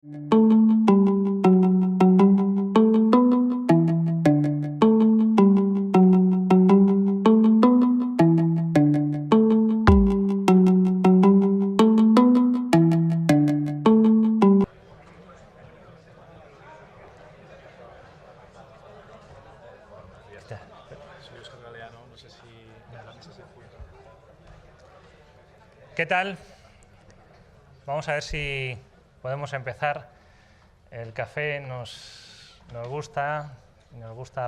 ¿Qué tal? Vamos a ver si podemos empezar. El café nos gusta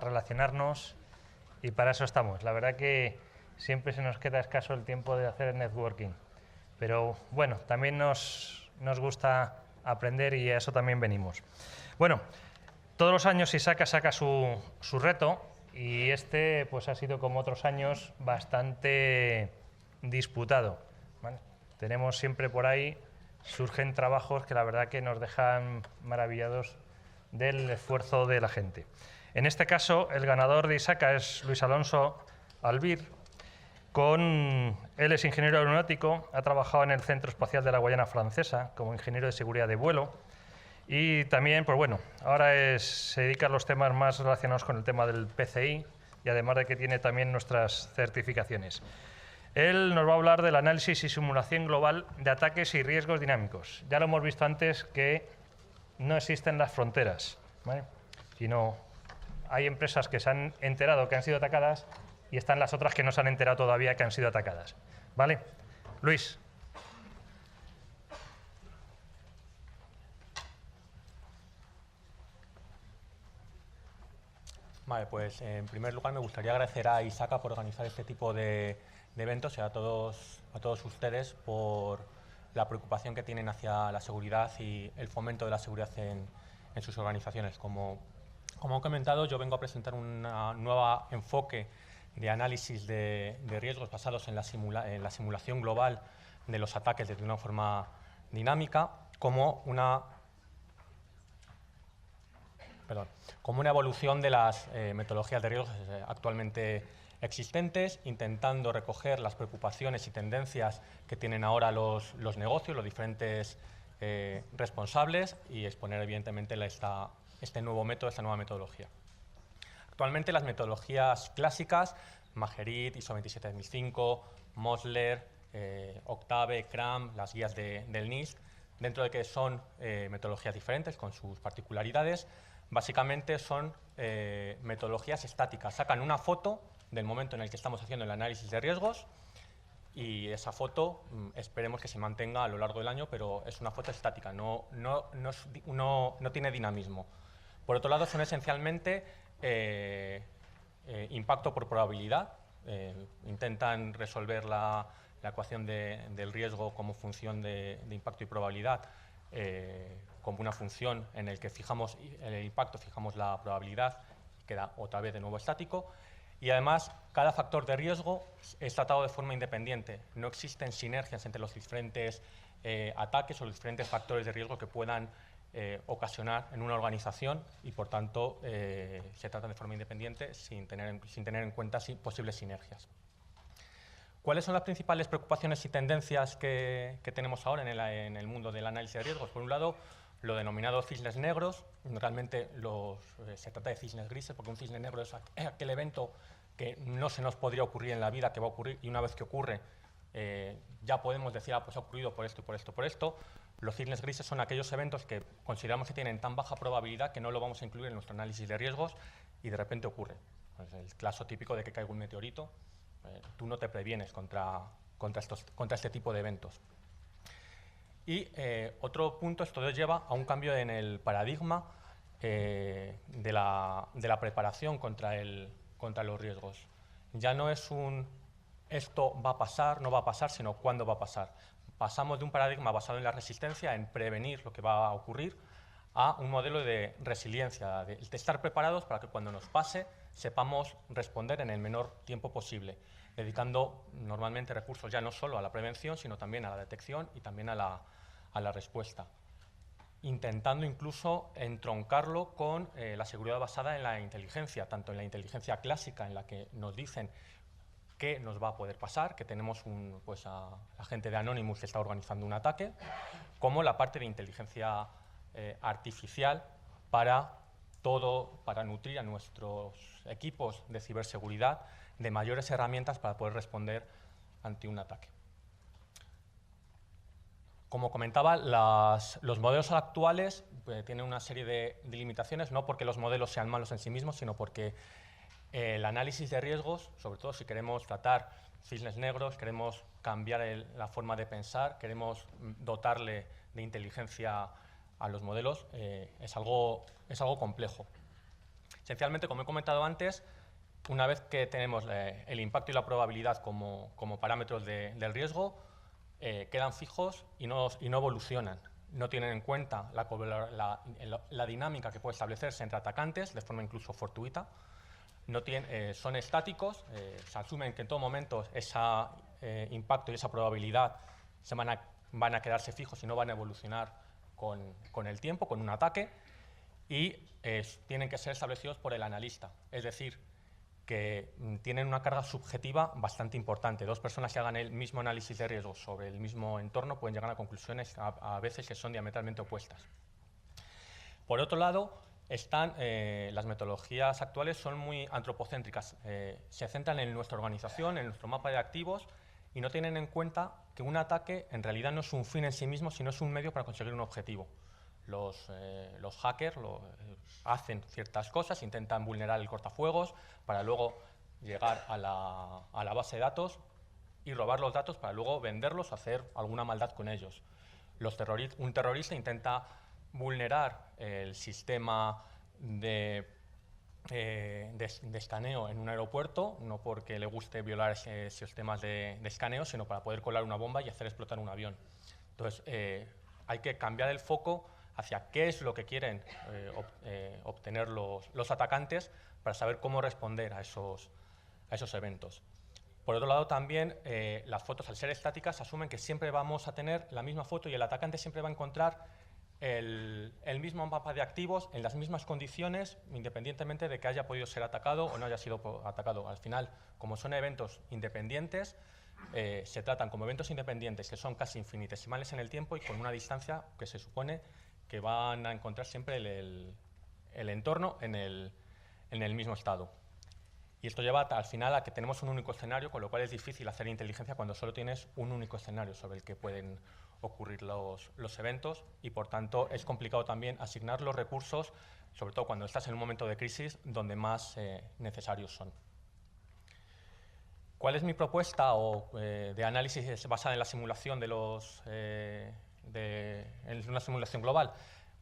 relacionarnos y para eso estamos. La verdad que siempre se nos queda escaso el tiempo de hacer networking, pero bueno, también nos gusta aprender y a eso también venimos. Bueno, todos los años Isaka saca su reto y este pues ha sido, como otros años, bastante disputado, ¿vale? Tenemos siempre por ahí, surgen trabajos que la verdad que nos dejan maravillados del esfuerzo de la gente. En este caso, el ganador de Isaka es Luis Alonso Albir. Él es ingeniero aeronáutico, ha trabajado en el Centro Espacial de la Guayana Francesa como ingeniero de seguridad de vuelo y también, pues bueno, ahora se dedica a los temas más relacionados con el tema del PCI y además de que tiene también nuestras certificaciones. Él nos va a hablar del análisis y simulación global de ataques y riesgos dinámicos. Ya lo hemos visto antes que no existen las fronteras, ¿vale? Sino hay empresas que se han enterado que han sido atacadas y están las otras que no se han enterado todavía que han sido atacadas, ¿vale? Luis. Vale, pues en primer lugar me gustaría agradecer a Isaka por organizar este tipo de eventos y a todos ustedes por la preocupación que tienen hacia la seguridad y el fomento de la seguridad en sus organizaciones. Como he comentado, yo vengo a presentar un nuevo enfoque de análisis de riesgos basados en la simulación global de los ataques desde una forma dinámica, como una evolución de las metodologías de riesgos actualmente existentes, intentando recoger las preocupaciones y tendencias que tienen ahora los negocios, los diferentes responsables y exponer evidentemente este nuevo método, esta nueva metodología. Actualmente las metodologías clásicas, Majerit, ISO 27005, Mosler, Octave, CRAM, las guías del NIST, dentro de que son metodologías diferentes con sus particularidades, básicamente son metodologías estáticas. Sacan una foto del momento en el que estamos haciendo el análisis de riesgos y esa foto esperemos que se mantenga a lo largo del año, pero es una foto estática, no tiene dinamismo. Por otro lado, son esencialmente impacto por probabilidad. Intentan resolver la ecuación del riesgo como función de impacto y probabilidad, como una función en la que fijamos el impacto, fijamos la probabilidad, queda otra vez de nuevo estático. Y además, cada factor de riesgo es tratado de forma independiente. No existen sinergias entre los diferentes ataques o los diferentes factores de riesgo que puedan ocasionar en una organización y, por tanto, se tratan de forma independiente sin tener en cuenta posibles sinergias. ¿Cuáles son las principales preocupaciones y tendencias que tenemos ahora en el mundo del análisis de riesgos? Por un lado, lo denominado cisnes negros. Realmente se trata de cisnes grises, porque un cisne negro es aquel evento que no se nos podría ocurrir en la vida, que va a ocurrir, y una vez que ocurre, ya podemos decir, pues ha ocurrido por esto, por esto, por esto. Los cisnes grises son aquellos eventos que consideramos que tienen tan baja probabilidad que no lo vamos a incluir en nuestro análisis de riesgos y de repente ocurre. Pues el caso típico de que caiga un meteorito, tú no te previenes contra este tipo de eventos. Y otro punto, esto nos lleva a un cambio en el paradigma de la preparación contra los riesgos. Ya no es esto va a pasar, no va a pasar, sino cuándo va a pasar. Pasamos de un paradigma basado en la resistencia, en prevenir lo que va a ocurrir, a un modelo de resiliencia, de estar preparados para que cuando nos pase sepamos responder en el menor tiempo posible, dedicando normalmente recursos ya no solo a la prevención, sino también a la detección y también a la respuesta, intentando incluso entroncarlo con la seguridad basada en la inteligencia, tanto en la inteligencia clásica, en la que nos dicen qué nos va a poder pasar, que tenemos a la gente de Anonymous que está organizando un ataque, como la parte de inteligencia artificial para nutrir a nuestros equipos de ciberseguridad de mayores herramientas para poder responder ante un ataque. Como comentaba, los modelos actuales tienen una serie de limitaciones, no porque los modelos sean malos en sí mismos, sino porque el análisis de riesgos, sobre todo si queremos tratar cisnes negros, queremos cambiar la forma de pensar, queremos dotarle de inteligencia a los modelos, es algo complejo. Esencialmente, como he comentado antes, una vez que tenemos el impacto y la probabilidad como parámetros del riesgo, quedan fijos y no evolucionan. No tienen en cuenta la dinámica que puede establecerse entre atacantes de forma incluso fortuita. Son estáticos, se asumen que en todo momento ese impacto y esa probabilidad van a quedarse fijos y no van a evolucionar con el tiempo, con un ataque, y tienen que ser establecidos por el analista. Es decir, que tienen una carga subjetiva bastante importante. Dos personas que hagan el mismo análisis de riesgos sobre el mismo entorno pueden llegar a conclusiones a veces que son diametralmente opuestas. Por otro lado, las metodologías actuales son muy antropocéntricas. Se centran en nuestra organización, en nuestro mapa de activos, y no tienen en cuenta que un ataque en realidad no es un fin en sí mismo, sino es un medio para conseguir un objetivo. Los hackers hacen ciertas cosas, intentan vulnerar el cortafuegos para luego llegar a la base de datos y robar los datos para luego venderlos o hacer alguna maldad con ellos. Un terrorista intenta vulnerar el sistema de escaneo en un aeropuerto, no porque le guste violar esos sistemas de escaneo, sino para poder colar una bomba y hacer explotar un avión. Entonces, hay que cambiar el foco hacia qué es lo que quieren obtener los atacantes para saber cómo responder a esos eventos. Por otro lado, también las fotos, al ser estáticas, asumen que siempre vamos a tener la misma foto y el atacante siempre va a encontrar el mismo mapa de activos en las mismas condiciones, independientemente de que haya podido ser atacado o no haya sido atacado. Al final, como son eventos independientes, se tratan como eventos independientes que son casi infinitesimales en el tiempo y con una distancia que se supone que van a encontrar siempre el entorno en el mismo estado. Y esto lleva al final a que tenemos un único escenario, con lo cual es difícil hacer inteligencia cuando solo tienes un único escenario sobre el que pueden ocurrir los eventos, y por tanto es complicado también asignar los recursos, sobre todo cuando estás en un momento de crisis donde más necesarios son. ¿Cuál es mi propuesta de análisis basada en la simulación en una simulación global?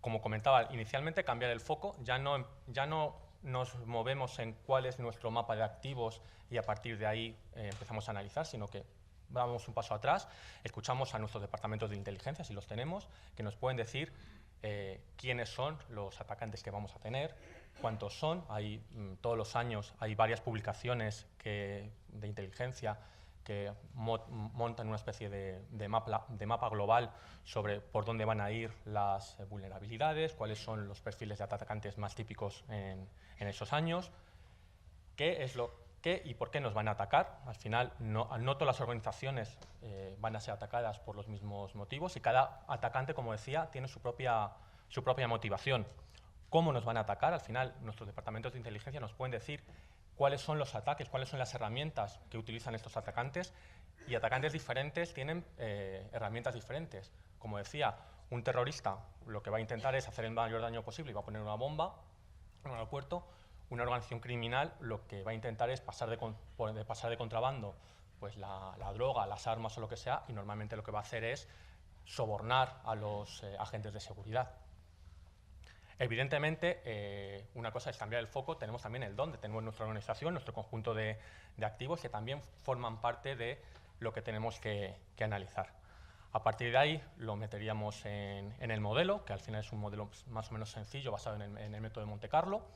Como comentaba, inicialmente cambiar el foco, ya no nos movemos en cuál es nuestro mapa de activos y a partir de ahí empezamos a analizar, sino que damos un paso atrás, escuchamos a nuestros departamentos de inteligencia, si los tenemos, que nos pueden decir quiénes son los atacantes que vamos a tener, cuántos son. Todos los años hay varias publicaciones de inteligencia que montan una especie de mapa global sobre por dónde van a ir las vulnerabilidades, cuáles son los perfiles de atacantes más típicos en esos años, qué y por qué nos van a atacar. Al final, no todas las organizaciones van a ser atacadas por los mismos motivos y cada atacante, como decía, tiene su propia motivación. ¿Cómo nos van a atacar? Al final, nuestros departamentos de inteligencia nos pueden decir cuáles son los ataques, cuáles son las herramientas que utilizan estos atacantes, y atacantes diferentes tienen herramientas diferentes. Como decía, un terrorista lo que va a intentar es hacer el mayor daño posible y va a poner una bomba en un aeropuerto. Una organización criminal lo que va a intentar es pasar de contrabando pues la droga, las armas o lo que sea, y normalmente lo que va a hacer es sobornar a los agentes de seguridad. Evidentemente, una cosa es cambiar el foco, tenemos también el dónde, tenemos nuestra organización, nuestro conjunto de activos que también forman parte de lo que tenemos que analizar. A partir de ahí lo meteríamos en el modelo, que al final es un modelo más o menos sencillo basado en el método de Monte Carlo,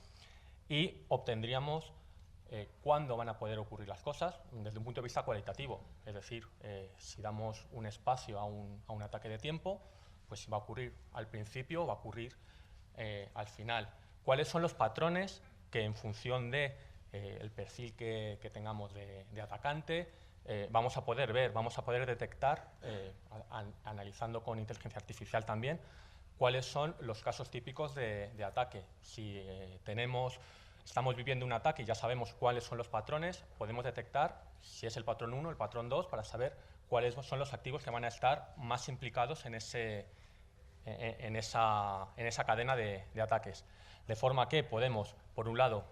y obtendríamos cuándo van a poder ocurrir las cosas desde un punto de vista cualitativo. Es decir, si damos un espacio a un ataque de tiempo, pues si va a ocurrir al principio o va a ocurrir al final. ¿Cuáles son los patrones que en función de el perfil que tengamos de atacante vamos a poder ver, vamos a poder detectar, analizando con inteligencia artificial también, cuáles son los casos típicos de ataque. Si estamos viviendo un ataque y ya sabemos cuáles son los patrones, podemos detectar si es el patrón 1 o el patrón 2 para saber cuáles son los activos que van a estar más implicados en esa cadena de ataques. De forma que podemos, por un lado,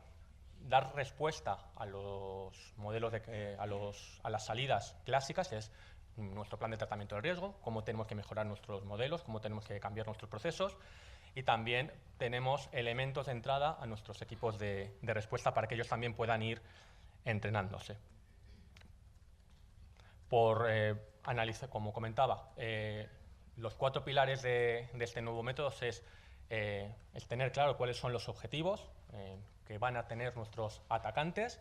dar respuesta a los modelos, a las salidas clásicas, que es nuestro plan de tratamiento del riesgo, cómo tenemos que mejorar nuestros modelos, cómo tenemos que cambiar nuestros procesos, y también tenemos elementos de entrada a nuestros equipos de respuesta para que ellos también puedan ir entrenándose. Por analizar, como comentaba, los 4 pilares de este nuevo método es el tener claro cuáles son los objetivos que van a tener nuestros atacantes,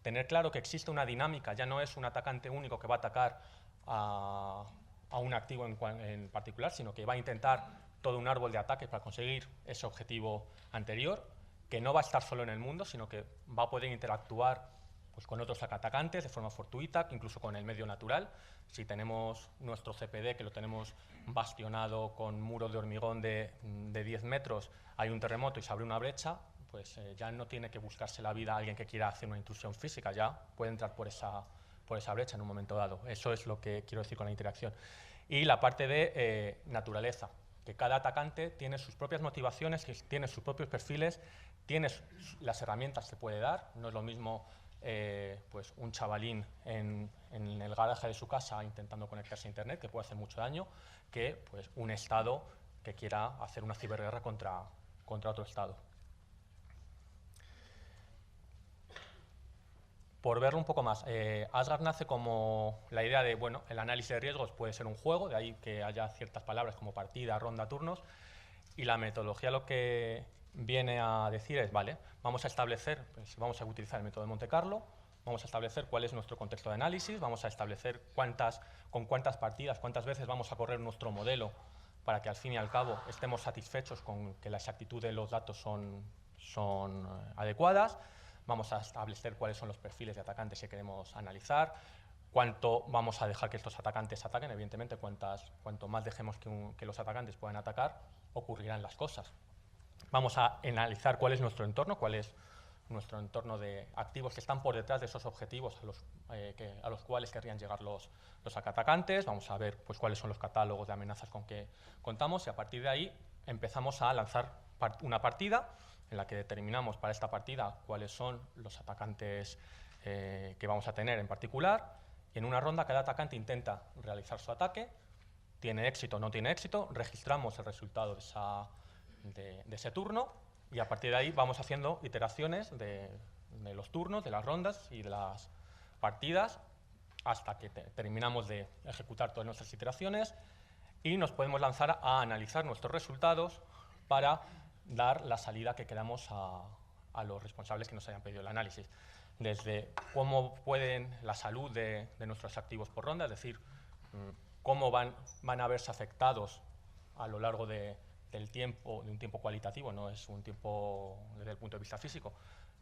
tener claro que existe una dinámica, ya no es un atacante único que va a atacar a un activo en particular, sino que va a intentar todo un árbol de ataques para conseguir ese objetivo anterior, que no va a estar solo en el mundo, sino que va a poder interactuar pues, con otros atacantes de forma fortuita, incluso con el medio natural. Si tenemos nuestro CPD, que lo tenemos bastionado con muros de hormigón de 10 metros, hay un terremoto y se abre una brecha, pues ya no tiene que buscarse la vida a alguien que quiera hacer una intrusión física, ya puede entrar por esa brecha en un momento dado. Eso es lo que quiero decir con la interacción. Y la parte de naturaleza, que cada atacante tiene sus propias motivaciones, tiene sus propios perfiles, tiene las herramientas que puede dar. No es lo mismo pues un chavalín en el garaje de su casa intentando conectarse a Internet, que puede hacer mucho daño, que pues, un Estado que quiera hacer una ciberguerra contra otro Estado. Por verlo un poco más, Asgard nace como la idea de, bueno, el análisis de riesgos puede ser un juego, de ahí que haya ciertas palabras como partida, ronda, turnos, y la metodología lo que viene a decir es, vale, vamos a establecer, pues, vamos a utilizar el método de Monte Carlo, vamos a establecer cuál es nuestro contexto de análisis, vamos a establecer con cuántas partidas, cuántas veces vamos a correr nuestro modelo para que al fin y al cabo estemos satisfechos con que la exactitud de los datos son adecuadas. Vamos a establecer cuáles son los perfiles de atacantes que queremos analizar, cuánto vamos a dejar que estos atacantes ataquen. Evidentemente, cuanto más dejemos que los atacantes puedan atacar, ocurrirán las cosas. Vamos a analizar cuál es nuestro entorno de activos que están por detrás de esos objetivos a los cuales querrían llegar los atacantes. Vamos a ver pues, cuáles son los catálogos de amenazas con que contamos y a partir de ahí empezamos a lanzar una partida en la que determinamos para esta partida cuáles son los atacantes que vamos a tener en particular. Y en una ronda cada atacante intenta realizar su ataque, tiene éxito o no tiene éxito, registramos el resultado de ese turno y a partir de ahí vamos haciendo iteraciones de los turnos, de las rondas y de las partidas hasta que terminamos de ejecutar todas nuestras iteraciones y nos podemos lanzar a analizar nuestros resultados para dar la salida que queramos a los responsables que nos hayan pedido el análisis. Desde cómo pueden la salud de nuestros activos por ronda, es decir, cómo van a verse afectados a lo largo del tiempo, de un tiempo cualitativo, no es un tiempo desde el punto de vista físico,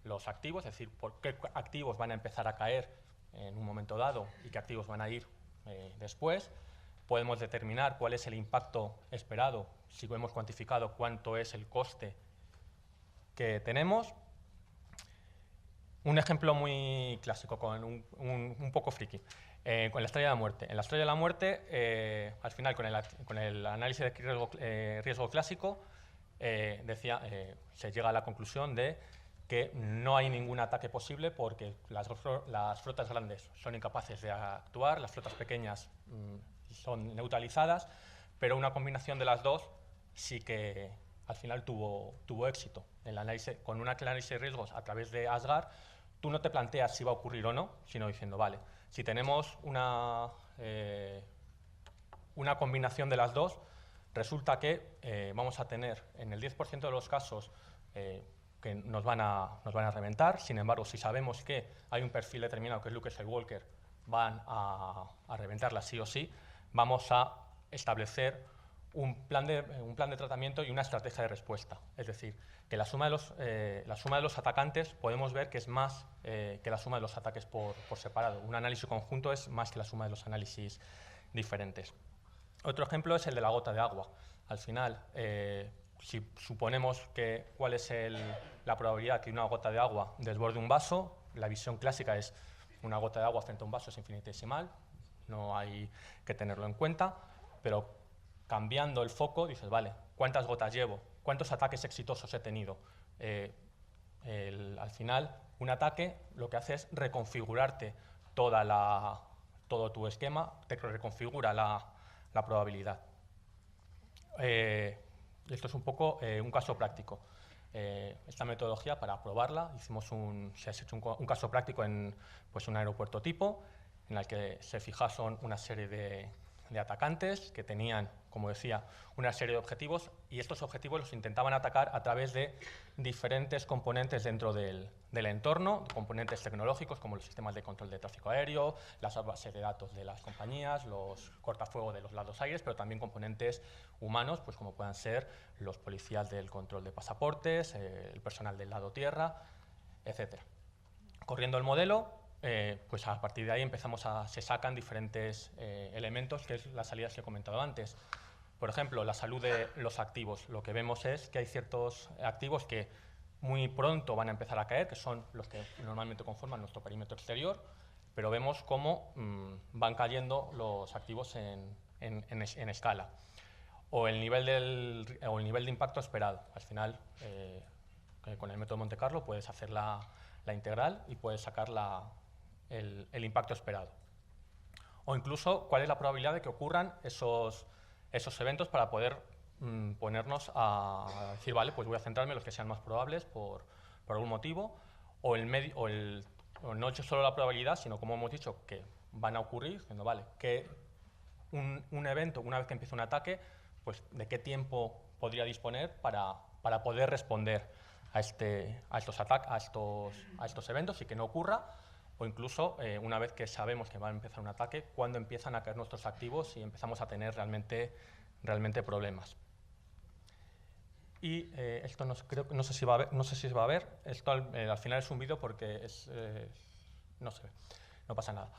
los activos, es decir, por qué activos van a empezar a caer en un momento dado y qué activos van a ir después. Podemos determinar cuál es el impacto esperado, si hemos cuantificado cuánto es el coste que tenemos. Un ejemplo muy clásico, con un poco friki, con la estrella de la muerte. En la estrella de la muerte, al final, con el análisis de riesgo clásico, se llega a la conclusión de que no hay ningún ataque posible porque las flotas grandes son incapaces de actuar, las flotas pequeñas son neutralizadas, pero una combinación de las dos sí que al final tuvo éxito. Con un análisis de riesgos a través de Asgard, tú no te planteas si va a ocurrir o no, sino diciendo, vale, si tenemos una combinación de las dos, resulta que vamos a tener en el 10% de los casos que nos van a reventar. Sin embargo, si sabemos que hay un perfil determinado, que es Lucas y Walker, van a reventarla sí o sí, vamos a establecer un plan de tratamiento y una estrategia de respuesta. Es decir, que la suma de los atacantes podemos ver que es más que la suma de los ataques por separado. Un análisis conjunto es más que la suma de los análisis diferentes. Otro ejemplo es el de la gota de agua. Al final, si suponemos que cuál es la probabilidad que una gota de agua desborde un vaso, la visión clásica es una gota de agua frente a un vaso es infinitesimal, no hay que tenerlo en cuenta, pero cambiando el foco dices, vale, ¿cuántas gotas llevo? ¿Cuántos ataques exitosos he tenido? Al final, un ataque lo que hace es reconfigurarte todo tu esquema, te reconfigura la probabilidad. Esto es un poco un caso práctico. Esta metodología, para probarla, se ha hecho un caso práctico en un aeropuerto tipo, en el que se fijaron una serie de atacantes que tenían, como decía, una serie de objetivos, y estos objetivos los intentaban atacar a través de diferentes componentes dentro del entorno, componentes tecnológicos como los sistemas de control de tráfico aéreo, las bases de datos de las compañías, los cortafuegos de los lados aéreos, pero también componentes humanos, pues como puedan ser los policías del control de pasaportes, el personal del lado tierra, etc. Corriendo el modelo, pues a partir de ahí se sacan diferentes elementos, que es las salidas que he comentado antes. Por ejemplo, la salud de los activos. Lo que vemos es que hay ciertos activos que muy pronto van a empezar a caer, que son los que normalmente conforman nuestro perímetro exterior, pero vemos cómo van cayendo los activos en escala. O el nivel de impacto esperado. Al final, con el método Monte Carlo puedes hacer la integral y puedes sacar el impacto esperado. O incluso, cuál es la probabilidad de que ocurran esos eventos para poder ponernos a decir, vale, pues voy a centrarme en los que sean más probables por algún motivo, o no he hecho solo la probabilidad, sino como hemos dicho, que van a ocurrir, diciendo, vale, que un evento, una vez que empieza un ataque, pues de qué tiempo podría disponer para poder responder a estos eventos y que no ocurra, o incluso una vez que sabemos que va a empezar un ataque, cuándo empiezan a caer nuestros activos y empezamos a tener realmente problemas. Y esto no sé si se va a ver. Esto al final es un vídeo porque no se ve, no pasa nada.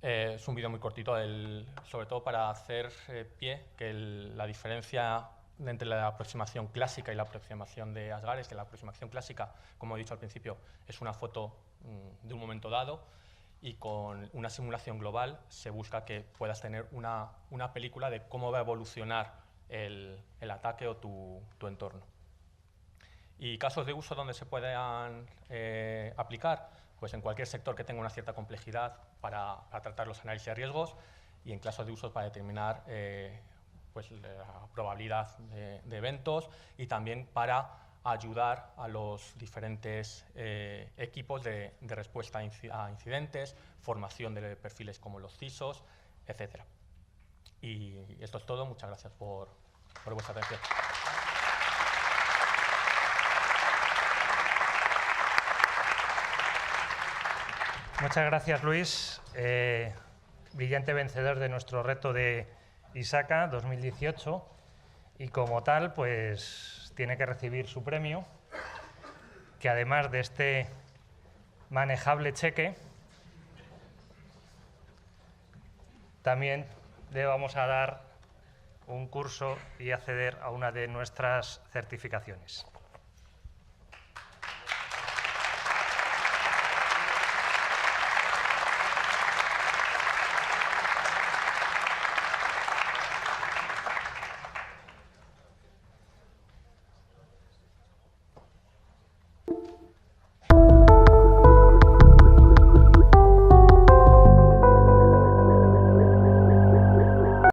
Es un vídeo muy cortito, sobre todo para hacer pie que la diferencia entre la aproximación clásica y la aproximación de Asgard es que la aproximación clásica, como he dicho al principio, es una foto de un momento dado, y con una simulación global se busca que puedas tener una película de cómo va a evolucionar el ataque o tu entorno. Y casos de uso donde se puedan aplicar, pues en cualquier sector que tenga una cierta complejidad para tratar los análisis de riesgos, y en casos de uso para determinar pues la probabilidad de eventos, y también para ayudar a los diferentes equipos de respuesta a incidentes, formación de perfiles como los CISOs, etc. Y esto es todo. Muchas gracias por vuestra atención. Muchas gracias, Luis. Brillante vencedor de nuestro reto de ISACA 2018, y como tal, pues tiene que recibir su premio, que además de este manejable cheque, también le vamos a dar un curso y acceder a una de nuestras certificaciones.